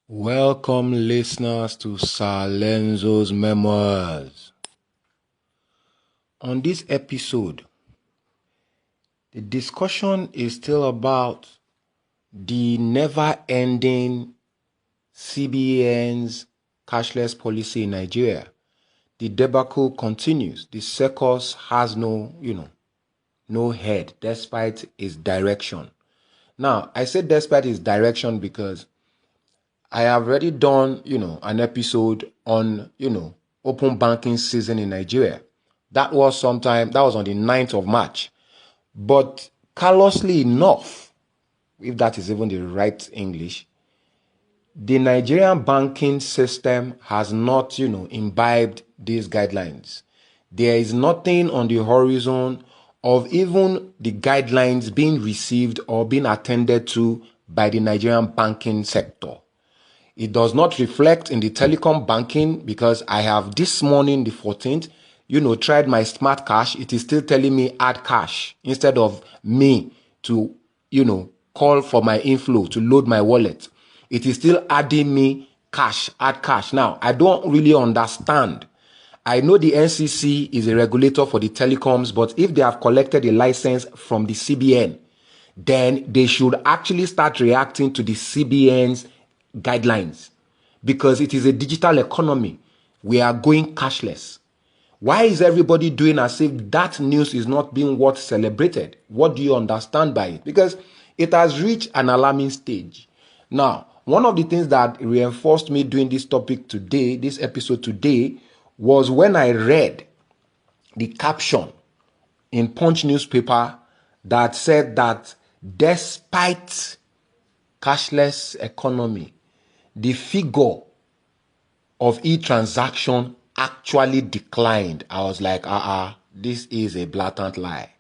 Welcome listeners to Sir LENZO'S Memoirs. On this episode, the discussion is still about the never-ending CBN's cashless policy in Nigeria. The debacle continues. The circus has no head despite its direction. Now, I say despite its direction because I have already done, an episode on, open banking season in Nigeria. That was on the 9th of March. But callously enough, if that is even the right English, the Nigerian banking system has not, imbibed these guidelines. There is nothing on the horizon of even the guidelines being received or being attended to by the Nigerian banking sector. It does not reflect in the telecom banking because I have this morning, the 14th, tried my smart cash. It is still telling me add cash instead of me to, call for my inflow to load my wallet. It is still adding me cash, add cash. Now, I don't really understand. I know the NCC is a regulator for the telecoms, but if they have collected a license from the CBN, then they should actually start reacting to the CBN's guidelines, because it is a digital economy. We are going cashless. Why is everybody doing as if that news is not being worth celebrated? What do you understand by it? Because it has reached an alarming stage. Now, one of the things that reinforced me doing this topic today, this episode today, was when I read the caption in Punch newspaper that said that despite cashless economy, the figure of e-transaction actually declined. I was like, this is a blatant lie.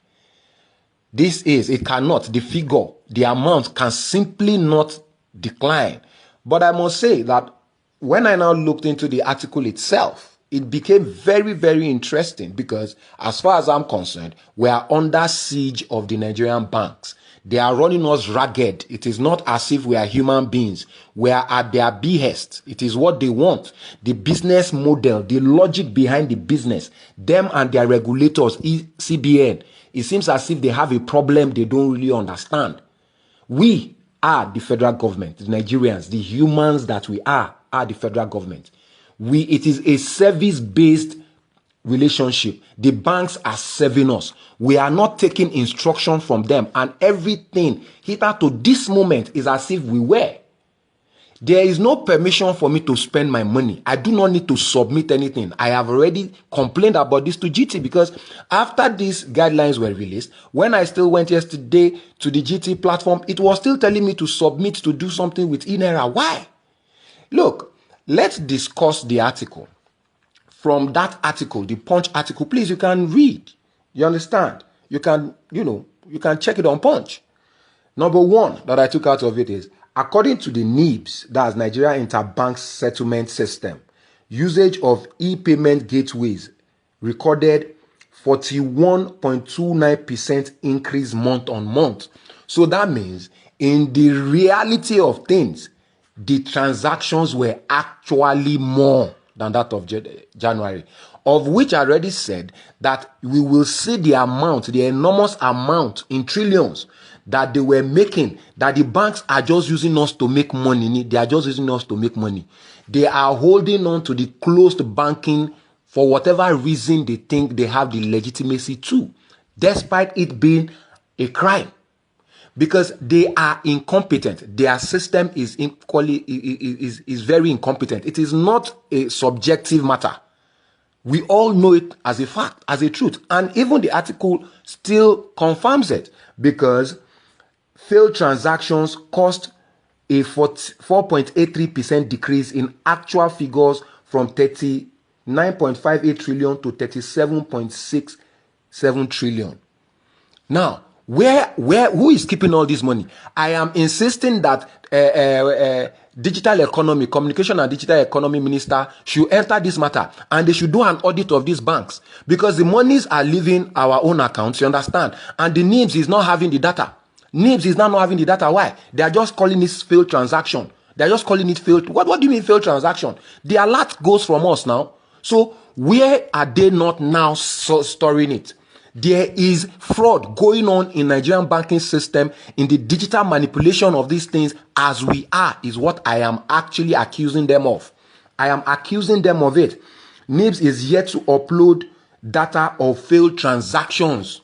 It cannot, the figure, the amount can simply not decline. But I must say that when I now looked into the article itself, it became very, very interesting because as far as I'm concerned, we are under siege of the Nigerian banks. They are running us ragged. It is not as if we are human beings. We are at their behest. It is what they want. The business model, the logic behind the business, them and their regulators, CBN, it seems as if they have a problem they don't really understand. We are the federal government, the Nigerians, the humans that we are the federal government. It is a service-based relationship. The banks are serving us. We are not taking instruction from them, and everything hither to this moment is as if we were. There is no permission for me to spend my money. I do not need to submit anything. I have already complained about this to GT because after these guidelines were released, when I still went yesterday to the GT platform, it was still telling me to submit to do something with Inera. Why? Look, let's discuss the article. From that article, the Punch article, please, you can read. You understand? You can check it on Punch. Number one that I took out of it is, according to the NIBS, that's Nigeria Interbank Settlement System, usage of e-payment gateways recorded 41.29% increase month on month. So that means in the reality of things, the transactions were actually more than that of January, of which I already said that we will see the amount, the enormous amount in trillions that they were making, that the banks are just using us to make money. They are just using us to make money. They are holding on to the closed banking for whatever reason they think they have the legitimacy to, despite it being a crime. Because they are incompetent. Their system is very incompetent. It is not a subjective matter. We all know it as a fact, as a truth. And even the article still confirms it, because failed transactions cost a 4.83% decrease in actual figures from 39.58 trillion to 37.67 trillion. Now, who is keeping all this money? I am insisting that digital economy, communication and digital economy minister should enter this matter, and they should do an audit of these banks, because the monies are leaving our own accounts, you understand? And the NIBS is not having the data. NIBS is now not having the data. Why? They are just calling this failed transaction. They're just calling it failed. What do you mean failed transaction? The alert goes from us now. So where are they not now storing it? There is fraud going on in Nigerian banking system in the digital manipulation of these things as we are, is what I am actually accusing them of. I am accusing them of it. NIBS'S is yet to upload data of failed transactions.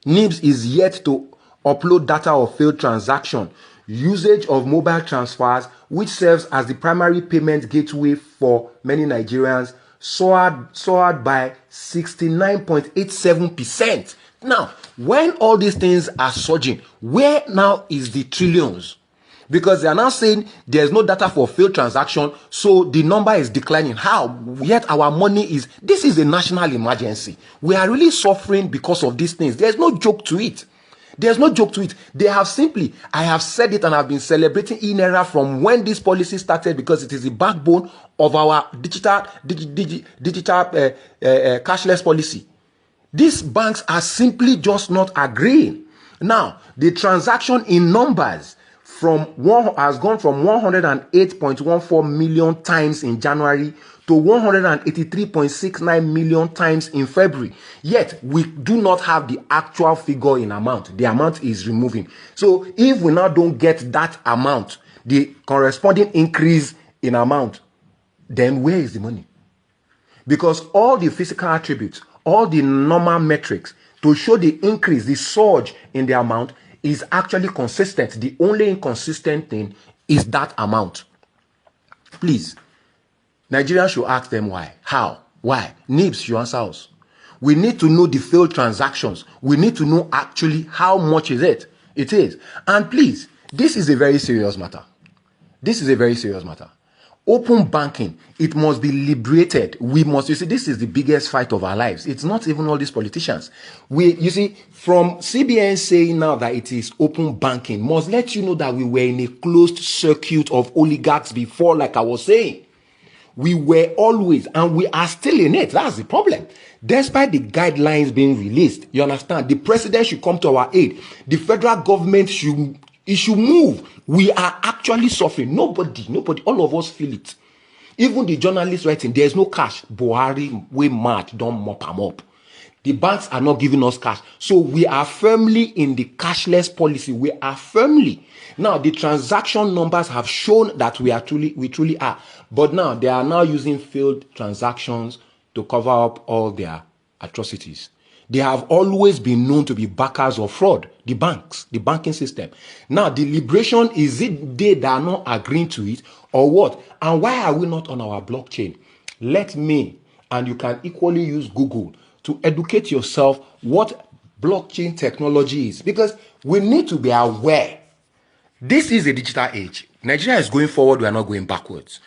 NIBS'S is yet to upload data of failed transaction. Usage of mobile transfers, which serves as the primary payment gateway for many Nigerians, soared by 69.87%. Now, when all these things are surging, where now is the trillions? Because they are now saying there's no data for failed transaction, so the number is declining. How? Yet our money is... This is a national emergency. We are really suffering because of these things. There's no joke to it. There's no joke to it. They have simply, I have said it and I've been celebrating e-naira from when this policy started, because it is the backbone of our digital cashless policy. These banks are simply just not agreeing. Now, the transaction in numbers has gone from 108.14 million times in January to 183.69 million times in February. Yet, we do not have the actual figure in amount. The amount is removing. So, if we now don't get that amount, the corresponding increase in amount, then where is the money? Because all the physical attributes, all the normal metrics to show the increase, the surge in the amount is actually consistent. The only inconsistent thing is that amount. Please, Nigerians should ask them why. How? Why? NIBS'S should answer us. We need to know the failed transactions. We need to know actually how much is it. It is. And please, this is a very serious matter. This is a very serious matter. Open banking, it must be liberated. We must, you see, this is the biggest fight of our lives. It's not even all these politicians. You see, from CBN saying now that it is open banking, must let you know that we were in a closed circuit of oligarchs before, like I was saying. We were always, and we are still in it. That's the problem. Despite the guidelines being released, you understand, the president should come to our aid. The federal government should move. We are actually suffering. Nobody, all of us feel it. Even the journalists writing, there's no cash. Buhari, we mad, don't mop them up. The banks are not giving us cash. So we are firmly in the cashless policy. We are firmly. Now, the transaction numbers have shown that we truly are. But now, they are now using failed transactions to cover up all their atrocities. They have always been known to be backers of fraud, the banks, the banking system. Now, the liberation, is it they that are not agreeing to it or what? And why are we not on our blockchain? Let me, and you can equally use Google to educate yourself what blockchain technology is. Because we need to be aware. This is a digital age. Nigeria is going forward, we are not going backwards.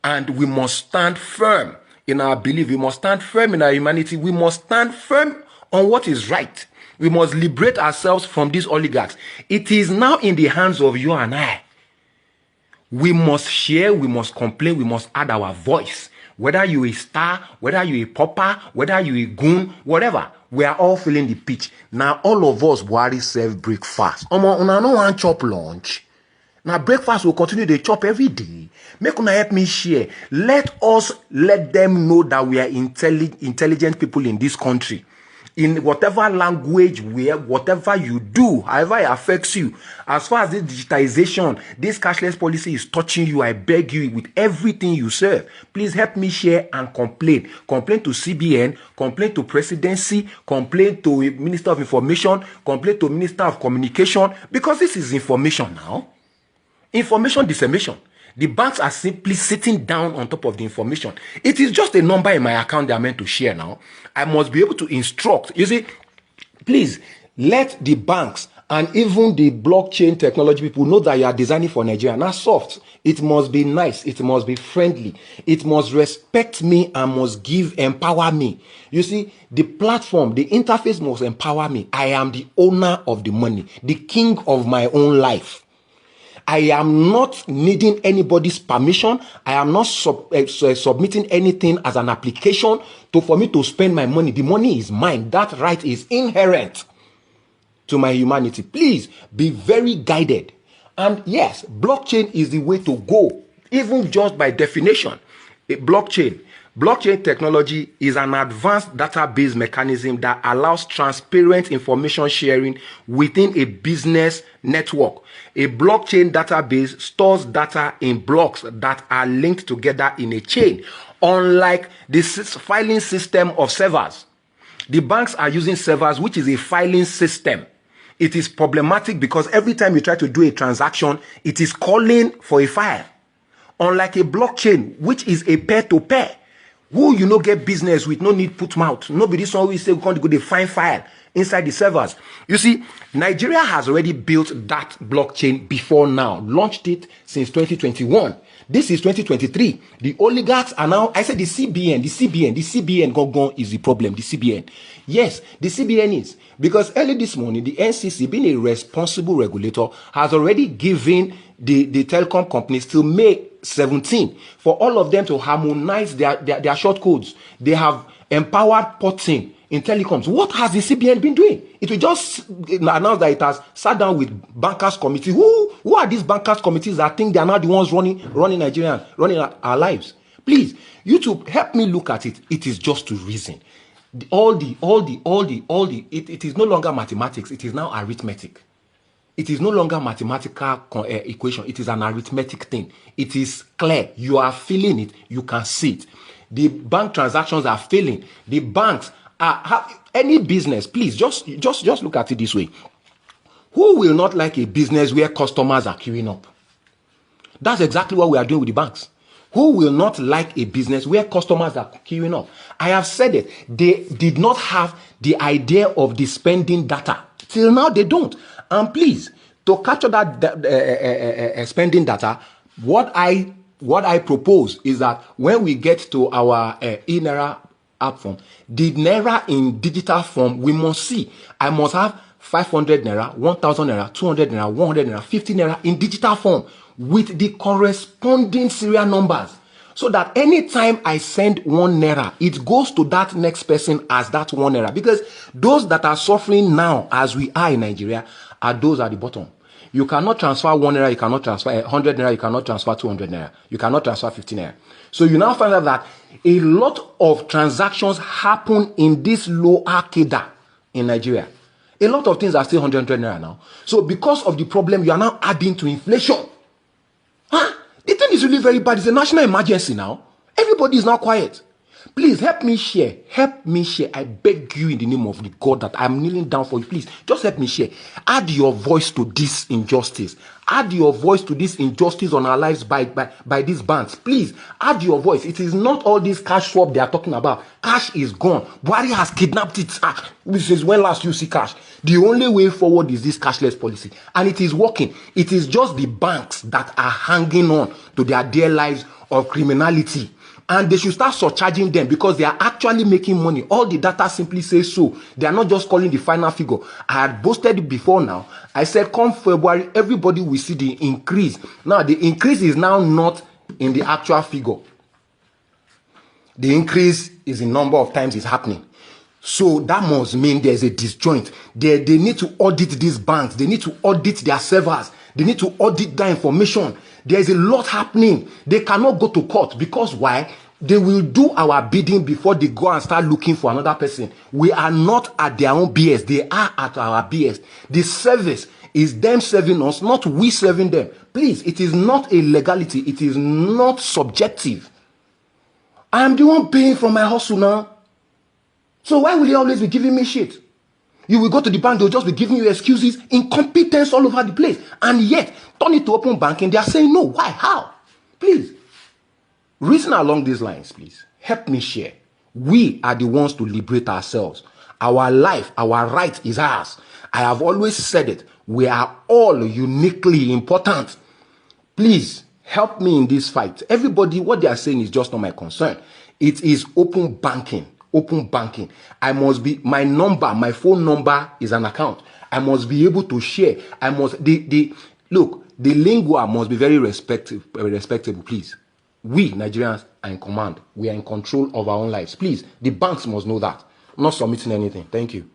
And we must stand firm in our belief. We must stand firm in our humanity. We must stand firm on what is right. We must liberate ourselves from these oligarchs. It is now in the hands of you and I. We must share, we must complain, we must add our voice. Whether you a star, whether you a pauper, whether you a goon, whatever, we are all feeling the pitch. Now all of us Buhari serve breakfast. Una no want chop lunch. Now breakfast will continue to chop every day. Make una help me share. Let them know that we are intelligent people in this country. In whatever language, whatever you do, however it affects you. As far as this digitization, this cashless policy is touching you, I beg you, with everything you serve, please help me share and complain. Complain to CBN, complain to Presidency, complain to Minister of Information, complain to Minister of Communication, because this is information now. Information dissemination. The banks are simply sitting down on top of the information. It is just a number in my account they are meant to share now. I must be able to instruct. You see, please, let the banks and even the blockchain technology people know that you are designing for Nigeria. Not soft. It must be nice. It must be friendly. It must respect me and must empower me. You see, the platform, the interface must empower me. I am the owner of the money, the king of my own life. I am not needing anybody's permission. I am not submitting anything as an application for me to spend my money. The money is mine. That right is inherent to my humanity. Please be very guided And yes, blockchain is the way to go, even just by definition. Blockchain technology is an advanced database mechanism that allows transparent information sharing within a business network. A blockchain database stores data in blocks that are linked together in a chain, unlike the filing system of servers. The banks are using servers, which is a filing system. It is problematic because every time you try to do a transaction, it is calling for a file. Unlike a blockchain, which is a peer-to-peer, who you know get business with, no need put mouth. Nobody always say we can't go to find file inside the servers. You see, Nigeria has already built that blockchain before now, launched it since 2021. This is 2023. The oligarchs are now, I said the CBN gone is the problem, the CBN. Yes, the CBN is. Because early this morning, the NCC, being a responsible regulator, has already given the telecom companies till May 17 for all of them to harmonize their short codes. They have empowered porting in telecoms. What has the CBN been doing? It will just announce that it has sat down with bankers committee. Who are these bankers committees that think they are now the ones running Nigeria, running our lives? Please, YouTube, help me look at it. It is just to reason. It is no longer mathematics. It is now arithmetic. It is no longer mathematical equation. It is an arithmetic thing. It is clear. You are feeling it. You can see it. The bank transactions are failing. The banks any business, please just look at it this way. Who will not like a business where customers are queuing up? That's exactly what we are doing with the banks. Who will not like a business where customers are queuing up? I have said it. They did not have the idea of the spending data. Till now, they don't. And please, to capture that spending data, what I propose is that when we get to our e-Naira app form, the Naira in digital form, we must see. I must have 500 Naira, 1,000 Naira, 200 Naira, 100 Naira, 50 Naira in digital form with the corresponding serial numbers. So that anytime I send 1 Naira, it goes to that next person as that 1 Naira. Because those that are suffering now, as we are in Nigeria, are those at the bottom. You cannot transfer 1 Naira, you cannot transfer 100 Naira, you cannot transfer 200 Naira, you cannot transfer 50 Naira. So you now find out that a lot of transactions happen in this lower cadre in Nigeria. A lot of things are still 100 Naira now. So because of the problem, you are now adding to inflation. The thing is really very bad. It's a national emergency now. Everybody is now quiet. Please help me share. Help me share. I beg you in the name of the God that I'm kneeling down for you. Please, just help me share. Add your voice to this injustice. Add your voice to this injustice on our lives by these banks. Please, add your voice. It is not all this cash swap they are talking about. Cash is gone. Buhari has kidnapped it. This is when last you see cash. The only way forward is this cashless policy. And it is working. It is just the banks that are hanging on to their dear lives of criminality. And they should start surcharging them because they are actually making money. All the data simply says so. They are not just calling the final figure. I had boasted it before now. I said come February, everybody will see the increase. Now, the increase is now not in the actual figure. The increase is in number of times it's happening. So that must mean there's a disjoint. They need to audit these banks. They need to audit their servers. They need to audit their information. There's a lot happening. They cannot go to court because why? They will do our bidding before they go and start looking for another person. We are not at their own BS. They are at our BS. The service is them serving us, not we serving them. Please, it is not a legality. It is not subjective. I am the one paying for my hustle now. So why will you always be giving me shit? You will go to the bank, they'll just be giving you excuses, incompetence all over the place. And yet, turn it to open banking, they are saying no. Why? How? Please. Reason along these lines, please. Help me share. We are the ones to liberate ourselves. Our life, our right is ours. I have always said it. We are all uniquely important. Please, help me in this fight. Everybody, what they are saying is just not my concern. It is open banking. Open banking. I must be, my number, my phone number is an account. I must be able to share. I must, look, the lingua must be very respectable, please. We, Nigerians, are in command. We are in control of our own lives. Please, the banks must know that. I'm not submitting anything. Thank you.